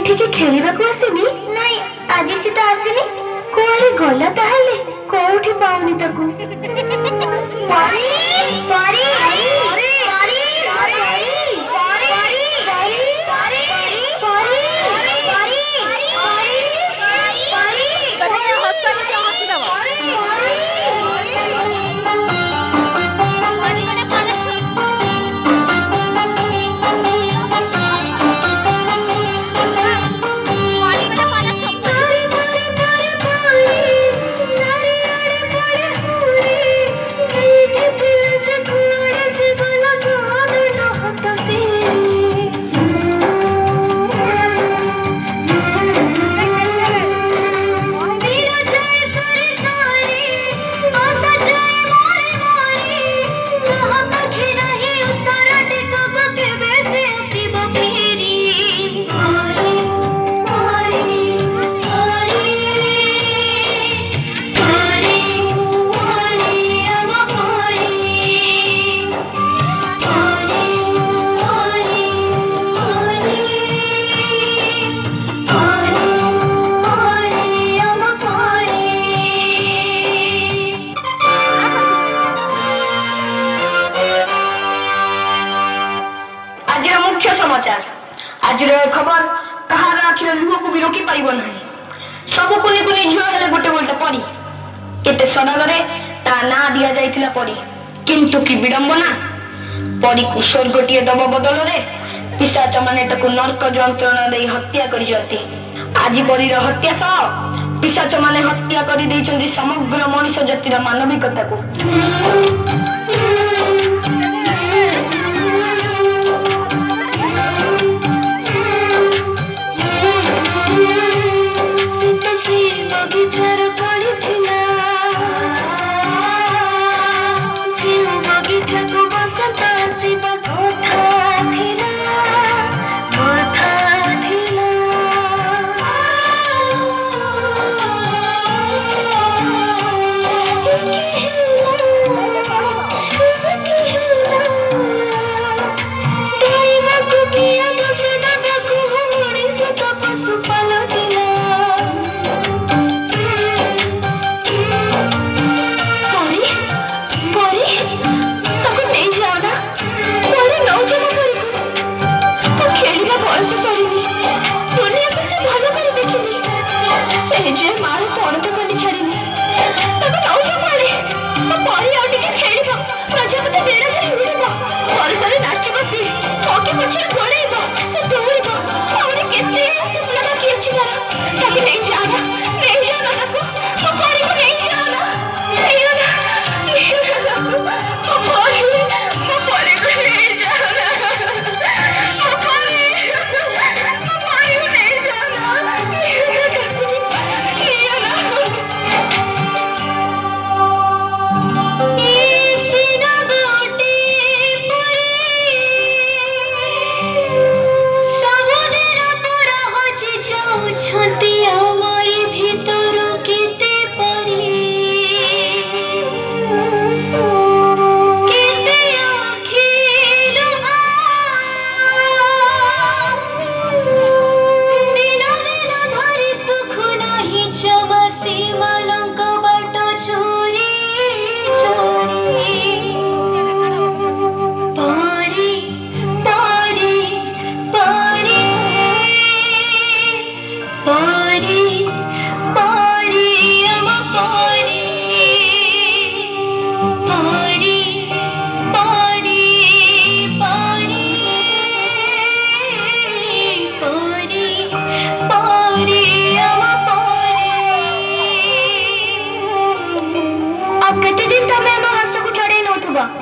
ଏଠିକି ଖେଳିବାକୁ ଆସିନି? ନାଇଁ, ଆଜି ସେ ତ ଆସିନି। କୁଆଡେ ଗଲା ତାହେଲେ? କୋଉଠି ପାଉନି ତାକୁ। ପରି ପରି ପରି ପରି ପରି ପରି आज खबर कहार आखिर लुह को भी रोकी पारिब नहीं। सब कुनी कुनी झियो हेले गोटे गोटे परी केते सनगरे ता ना दिया जाइथिला परी, किंतु कि विडंबना परी को स्वर्गटीय दब बदल रे पिशाच माने ताकु नरक जंत्रणा देई हत्या करि जंती। आज परीर हत्या सह पिशाच माने हत्या करि दैछन्ती समग्र मनुष्य जातिर मानविकता को।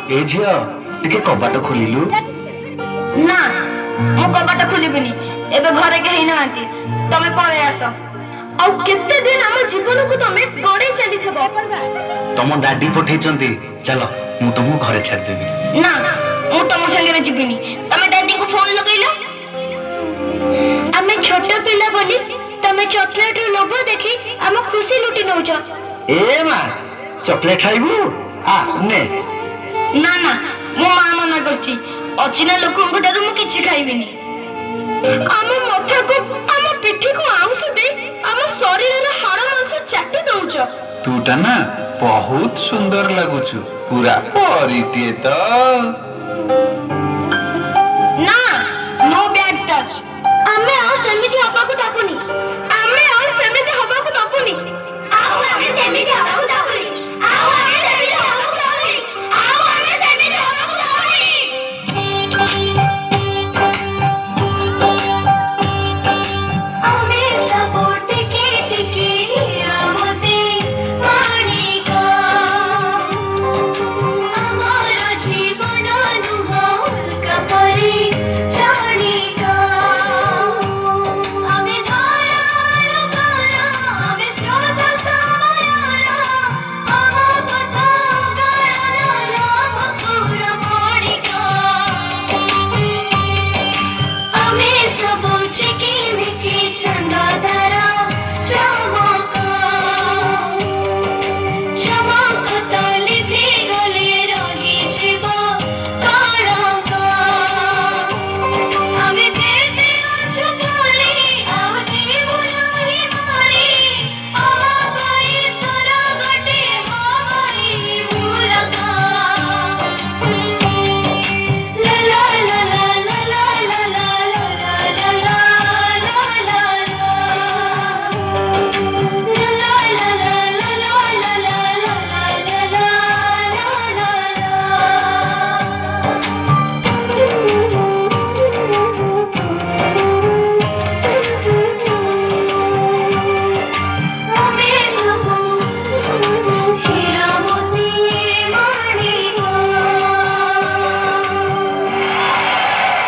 ए झियो टिके कबाट खोलिलु ना मो कबाट खोलिबिनी एबे घरे के हिनांती तमे पळे आस आ केते दिन हम जीवन को तमे गडे चली थबो तम दादी पठेचंती चलो मु तुमको घरे छाड़ देबी ना मु तम संगे रे जिबिनी तमे दादी को फोन लगैलो हमें छोटा पिला बोली तमे चॉकलेट रो लोभो देखी हम खुशी लुटी नउछ ए मा चॉकलेट खाइबू आ ने ना ना मो मां मना करची अचिना लोकन को दारू मु किछि खाइबिनी हम କଥାକୁ ଆମ ପିଠିକୁ ଆଉଁସ ଦେଇ ଆମ ଶରୀରର ହାଡ଼ ମାଂସ ଚାଟି ଦଉଛ। ତୁଟା ନା ବହୁତ ସୁନ୍ଦର ଲାଗୁଛୁ, ପୁରା ପରିଟିଏ ତ।